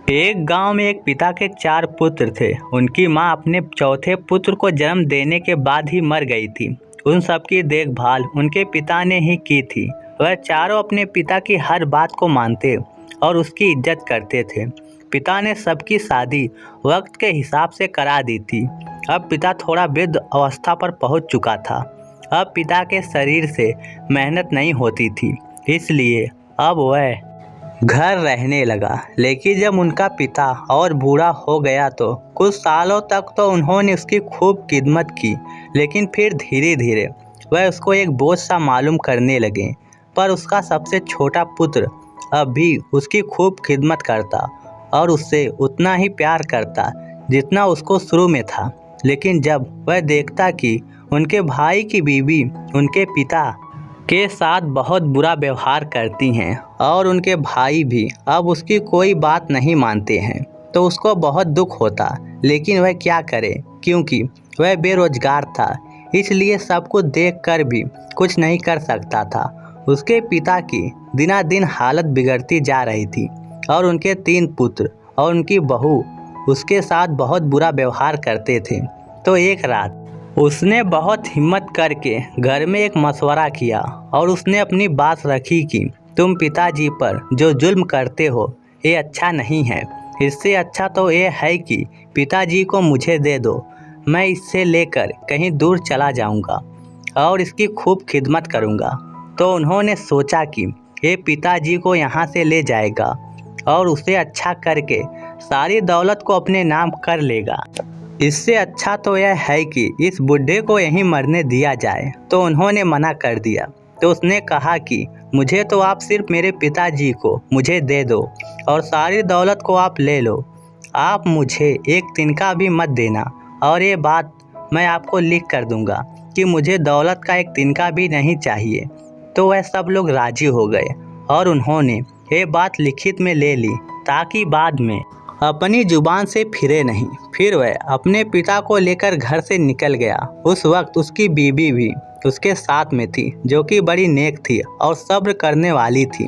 एक गांव में एक पिता के 4 पुत्र थे। उनकी मां अपने चौथे पुत्र को जन्म देने के बाद ही मर गई थी। उन सबकी देखभाल उनके पिता ने ही की थी। वह चारों अपने पिता की हर बात को मानते और उसकी इज्जत करते थे। पिता ने सबकी शादी वक्त के हिसाब से करा दी थी। अब पिता थोड़ा वृद्ध अवस्था पर पहुंच चुका था। अब पिता के शरीर से मेहनत नहीं होती थी, इसलिए अब वह घर रहने लगा। लेकिन जब उनका पिता और बूढ़ा हो गया तो कुछ सालों तक तो उन्होंने उसकी खूब खिदमत की, लेकिन फिर धीरे धीरे वह उसको एक बोझ सा मालूम करने लगे। पर उसका सबसे छोटा पुत्र अब भी उसकी खूब खिदमत करता और उससे उतना ही प्यार करता जितना उसको शुरू में था। लेकिन जब वह देखता कि उनके भाई की बीवी उनके पिता के साथ बहुत बुरा व्यवहार करती हैं और उनके भाई भी अब उसकी कोई बात नहीं मानते हैं, तो उसको बहुत दुख होता। लेकिन वह क्या करे, क्योंकि वह बेरोजगार था, इसलिए सब कुछ देख कर भी कुछ नहीं कर सकता था। उसके पिता की दिनादिन हालत बिगड़ती जा रही थी और उनके 3 पुत्र और उनकी बहू उसके साथ बहुत बुरा व्यवहार करते थे। तो एक रात उसने बहुत हिम्मत करके घर में एक मशवरा किया और उसने अपनी बात रखी कि तुम पिताजी पर जो जुल्म करते हो ये अच्छा नहीं है। इससे अच्छा तो ये है कि पिताजी को मुझे दे दो, मैं इससे लेकर कहीं दूर चला जाऊंगा और इसकी खूब खिदमत करूंगा। तो उन्होंने सोचा कि ये पिताजी को यहाँ से ले जाएगा और उसे अच्छा करके सारी दौलत को अपने नाम कर लेगा। इससे अच्छा तो यह है कि इस बुढ़े को यहीं मरने दिया जाए। तो उन्होंने मना कर दिया। तो उसने कहा कि मुझे तो आप सिर्फ मेरे पिताजी को मुझे दे दो और सारी दौलत को आप ले लो। आप मुझे एक तिनका भी मत देना, और ये बात मैं आपको लिख कर दूंगा कि मुझे दौलत का एक तिनका भी नहीं चाहिए। तो वह सब लोग राजी हो गए और उन्होंने ये बात लिखित में ले ली ताकि बाद में अपनी जुबान से फिरे नहीं। फिर वह अपने पिता को लेकर घर से निकल गया। उस वक्त उसकी बीवी भी उसके साथ में थी, जो कि बड़ी नेक थी और सब्र करने वाली थी।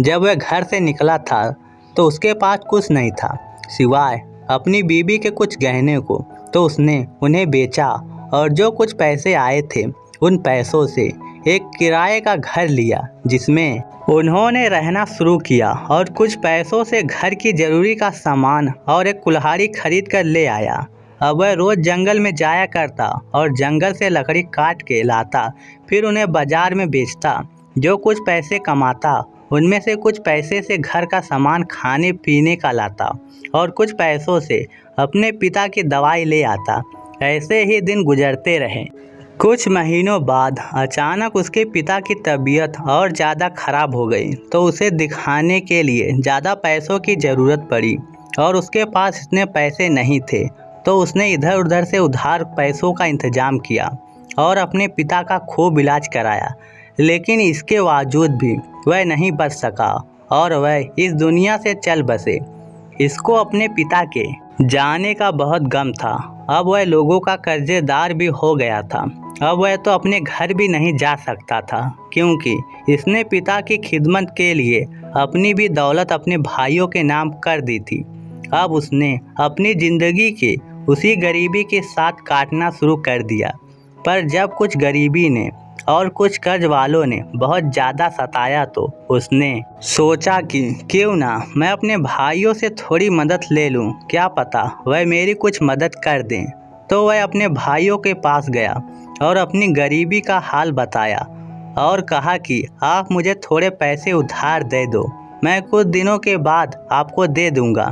जब वह घर से निकला था तो उसके पास कुछ नहीं था सिवाय अपनी बीवी के कुछ गहने को। तो उसने उन्हें बेचा और जो कुछ पैसे आए थे उन पैसों से एक किराए का घर लिया, जिसमें उन्होंने रहना शुरू किया और कुछ पैसों से घर की जरूरी का सामान और एक कुल्हाड़ी खरीद कर ले आया। अब वह रोज जंगल में जाया करता और जंगल से लकड़ी काट के लाता, फिर उन्हें बाजार में बेचता। जो कुछ पैसे कमाता उनमें से कुछ पैसे से घर का सामान खाने पीने का लाता और कुछ पैसों से अपने पिता की दवाई ले आता। ऐसे ही दिन गुजरते रहे। कुछ महीनों बाद अचानक उसके पिता की तबीयत और ज़्यादा खराब हो गई, तो उसे दिखाने के लिए ज़्यादा पैसों की ज़रूरत पड़ी और उसके पास इतने पैसे नहीं थे। तो उसने इधर उधर से उधार पैसों का इंतजाम किया और अपने पिता का खूब इलाज कराया। लेकिन इसके बावजूद भी वह नहीं बच सका और वह इस दुनिया से चल बसे। इसको अपने पिता के जाने का बहुत गम था। अब वह लोगों का कर्जेदार भी हो गया था। अब वह तो अपने घर भी नहीं जा सकता था, क्योंकि इसने पिता की खिदमत के लिए अपनी भी दौलत अपने भाइयों के नाम कर दी थी। अब उसने अपनी ज़िंदगी के उसी गरीबी के साथ काटना शुरू कर दिया। पर जब कुछ गरीबी ने और कुछ कर्ज वालों ने बहुत ज़्यादा सताया तो उसने सोचा कि क्यों ना मैं अपने भाइयों से थोड़ी मदद ले लूं, क्या पता वह मेरी कुछ मदद कर दें। तो वह अपने भाइयों के पास गया और अपनी गरीबी का हाल बताया और कहा कि आप मुझे थोड़े पैसे उधार दे दो, मैं कुछ दिनों के बाद आपको दे दूंगा।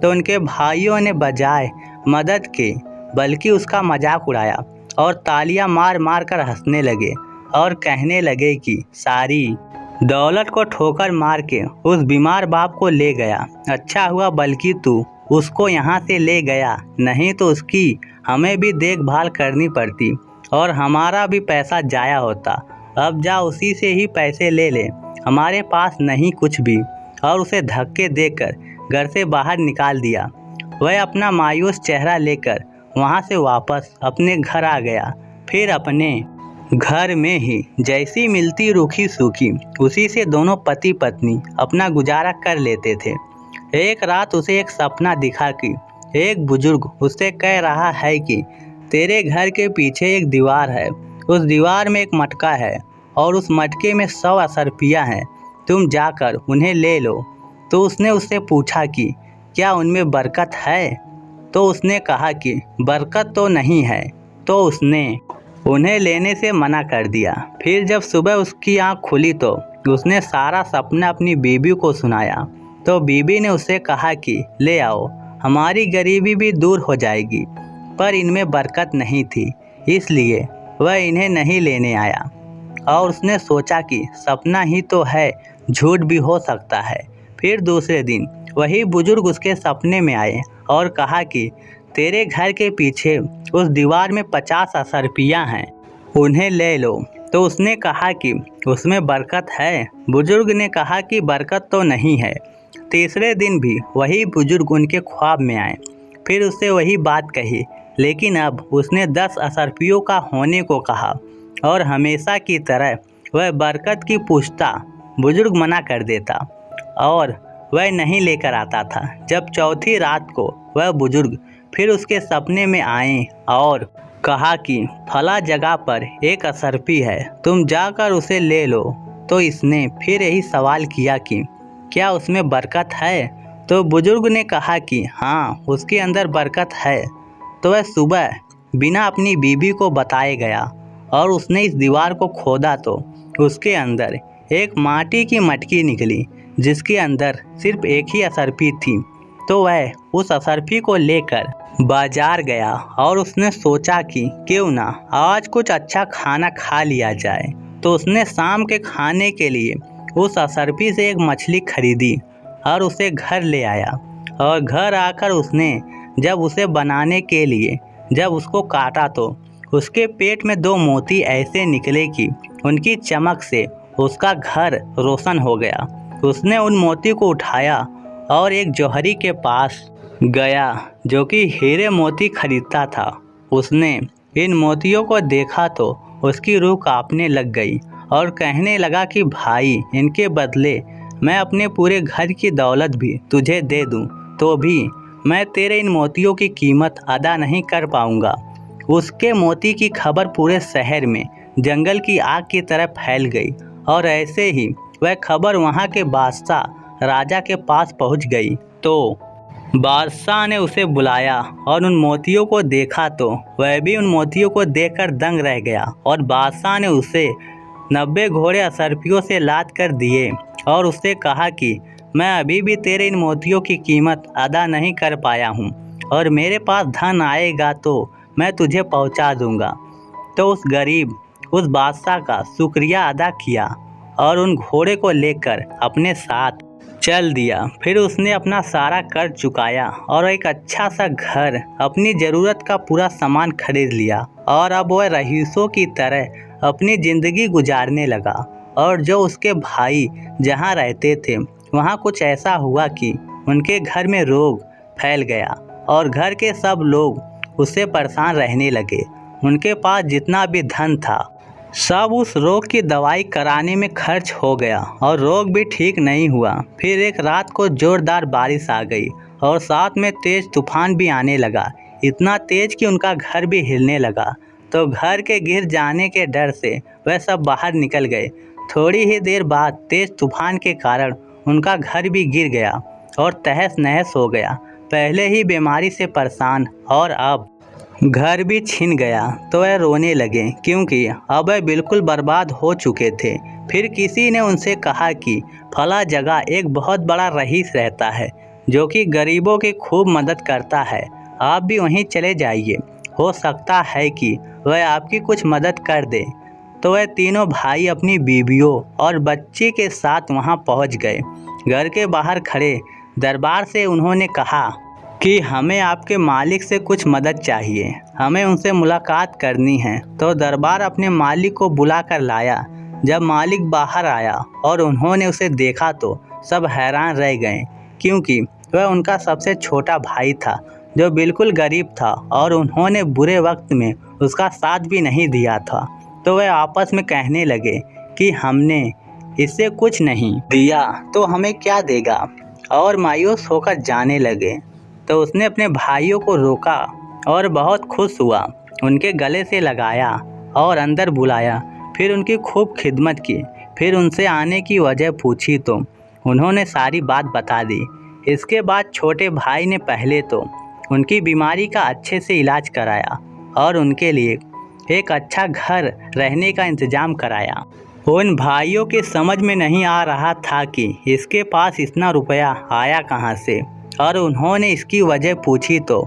तो उनके भाइयों ने बजाय मदद के बल्कि उसका मजाक उड़ाया और तालियां मार मार कर हंसने लगे और कहने लगे कि सारी दौलत को ठोकर मार के उस बीमार बाप को ले गया। अच्छा हुआ बल्कि तू उसको यहाँ से ले गया, नहीं तो उसकी हमें भी देखभाल करनी पड़ती और हमारा भी पैसा जाया होता। अब जा उसी से ही पैसे ले ले, हमारे पास नहीं कुछ भी। और उसे धक्के देकर घर से बाहर निकाल दिया। वह अपना मायूस चेहरा लेकर वहाँ से वापस अपने घर आ गया। फिर अपने घर में ही जैसी मिलती रूखी सूखी उसी से दोनों पति पत्नी अपना गुजारा कर लेते थे। एक रात उसे एक सपना दिखा कि एक बुजुर्ग उससे कह रहा है कि तेरे घर के पीछे एक दीवार है, उस दीवार में एक मटका है और उस मटके में 100 असरपियाँ हैं, तुम जाकर उन्हें ले लो। तो उसने उससे पूछा कि क्या उनमें बरकत है? तो उसने कहा कि बरकत तो नहीं है। तो उसने उन्हें लेने से मना कर दिया। फिर जब सुबह उसकी आँख खुली तो उसने सारा सपना अपनी बीबी को सुनाया। तो बीबी ने उससे कहा कि ले आओ, हमारी गरीबी भी दूर हो जाएगी। पर इनमें बरकत नहीं थी, इसलिए वह इन्हें नहीं लेने आया। और उसने सोचा कि सपना ही तो है, झूठ भी हो सकता है। फिर दूसरे दिन वही बुजुर्ग उसके सपने में आए और कहा कि तेरे घर के पीछे उस दीवार में 50 असरपियाँ हैं, उन्हें ले लो। तो उसने कहा कि उसमें बरकत है। बुजुर्ग ने कहा कि बरकत तो नहीं है। तीसरे दिन भी वही बुजुर्ग उनके ख्वाब में आए। फिर उससे वही बात कही, लेकिन अब उसने 10 असरपियों का होने को कहा और हमेशा की तरह वह बरकत की पूछता। बुजुर्ग मना कर देता और वह नहीं लेकर आता था। जब चौथी रात को वह बुजुर्ग फिर उसके सपने में आए और कहा कि फला जगह पर एक असरपी है, तुम जाकर उसे ले लो। तो इसने फिर यही सवाल किया कि क्या उसमें बरकत है? तो बुजुर्ग ने कहा कि हाँ, उसके अंदर बरकत है। तो वह सुबह बिना अपनी बीबी को बताए गया और उसने इस दीवार को खोदा तो उसके अंदर एक माटी की मटकी निकली, जिसके अंदर सिर्फ एक ही असरपी थी। तो वह उस असरपी को लेकर बाजार गया और उसने सोचा कि क्यों ना आज कुछ अच्छा खाना खा लिया जाए। तो उसने शाम के खाने के लिए उस असरपी से एक मछली खरीदी और उसे घर ले आया। और घर आकर उसने जब उसे बनाने के लिए जब उसको काटा तो उसके पेट में 2 मोती ऐसे निकले कि उनकी चमक से उसका घर रोशन हो गया। उसने उन मोती को उठाया और एक जौहरी के पास गया जो कि हीरे मोती खरीदता था। उसने इन मोतियों को देखा तो उसकी रूह कांपने लग गई और कहने लगा कि भाई, इनके बदले मैं अपने पूरे घर की दौलत भी तुझे दे दूं, तो भी मैं तेरे इन मोतियों की कीमत अदा नहीं कर पाऊंगा। उसके मोती की खबर पूरे शहर में जंगल की आग की तरह फैल गई और ऐसे ही वह खबर वहाँ के बादशाह राजा के पास पहुँच गई। तो बादशाह ने उसे बुलाया और उन मोतियों को देखा तो वह भी उन मोतियों को देखकर दंग रह गया और बादशाह ने उसे 90 घोड़े असरपियों से लाद कर दिए और उससे कहा कि मैं अभी भी तेरे इन मोतियों की कीमत अदा नहीं कर पाया हूँ और मेरे पास धन आएगा तो मैं तुझे पहुँचा दूँगा। तो उस गरीब उस बादशाह का शुक्रिया अदा किया और उन घोड़े को लेकर अपने साथ चल दिया। फिर उसने अपना सारा कर्ज चुकाया और एक अच्छा सा घर, अपनी ज़रूरत का पूरा सामान खरीद लिया और अब वह रईसों की तरह अपनी ज़िंदगी गुजारने लगा। और जो उसके भाई जहाँ रहते थे वहाँ कुछ ऐसा हुआ कि उनके घर में रोग फैल गया और घर के सब लोग उससे परेशान रहने लगे। उनके पास जितना भी धन था सब उस रोग की दवाई कराने में खर्च हो गया और रोग भी ठीक नहीं हुआ। फिर एक रात को जोरदार बारिश आ गई और साथ में तेज तूफान भी आने लगा, इतना तेज कि उनका घर भी हिलने लगा। तो घर के गिर जाने के डर से वह सब बाहर निकल गए। थोड़ी ही देर बाद तेज तूफान के कारण उनका घर भी गिर गया और तहस नहस हो गया। पहले ही बीमारी से परेशान और अब घर भी छिन गया। तो वह रोने लगे क्योंकि अब वह बिल्कुल बर्बाद हो चुके थे। फिर किसी ने उनसे कहा कि फला जगह एक बहुत बड़ा रईस रहता है जो कि गरीबों की खूब मदद करता है, आप भी वहीं चले जाइए, हो सकता है कि वह आपकी कुछ मदद कर दे। तो वह तीनों भाई अपनी बीवियों और बच्चे के साथ वहां पहुंच गए। घर के बाहर खड़े दरबार से उन्होंने कहा कि हमें आपके मालिक से कुछ मदद चाहिए, हमें उनसे मुलाकात करनी है। तो दरबार अपने मालिक को बुला कर लाया। जब मालिक बाहर आया और उन्होंने उसे देखा तो सब हैरान रह गए क्योंकि वह उनका सबसे छोटा भाई था जो बिल्कुल गरीब था और उन्होंने बुरे वक्त में उसका साथ भी नहीं दिया था। तो वह आपस में कहने लगे कि हमने इससे कुछ नहीं दिया तो हमें क्या देगा, और मायूस होकर जाने लगे तो उसने अपने भाइयों को रोका और बहुत खुश हुआ, उनके गले से लगाया और अंदर बुलाया। फिर उनकी खूब खिदमत की। फिर उनसे आने की वजह पूछी तो उन्होंने सारी बात बता दी। इसके बाद छोटे भाई ने पहले तो उनकी बीमारी का अच्छे से इलाज कराया और उनके लिए एक अच्छा घर रहने का इंतज़ाम कराया। उन भाइयों के समझ में नहीं आ रहा था कि इसके पास इतना रुपया आया कहाँ से, और उन्होंने इसकी वजह पूछी तो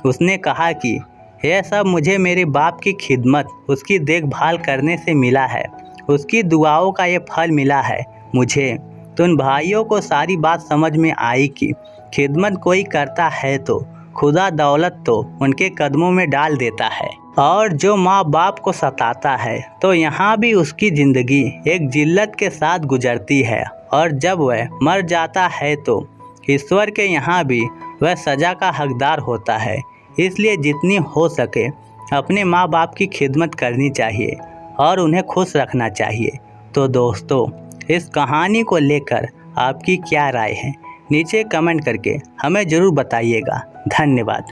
उसने कहा कि यह सब मुझे मेरे बाप की खिदमत, उसकी देखभाल करने से मिला है, उसकी दुआओं का ये फल मिला है मुझे। तो उन भाइयों को सारी बात समझ में आई कि खिदमत कोई करता है तो खुदा दौलत तो उनके कदमों में डाल देता है, और जो माँ बाप को सताता है तो यहाँ भी उसकी ज़िंदगी एक जिल्लत के साथ गुजरती है, और जब वह मर जाता है तो ईश्वर के यहाँ भी वह सज़ा का हकदार होता है। इसलिए जितनी हो सके अपने माँ बाप की खिदमत करनी चाहिए और उन्हें खुश रखना चाहिए। तो दोस्तों, इस कहानी को लेकर आपकी क्या राय है, नीचे कमेंट करके हमें ज़रूर बताइएगा। धन्यवाद।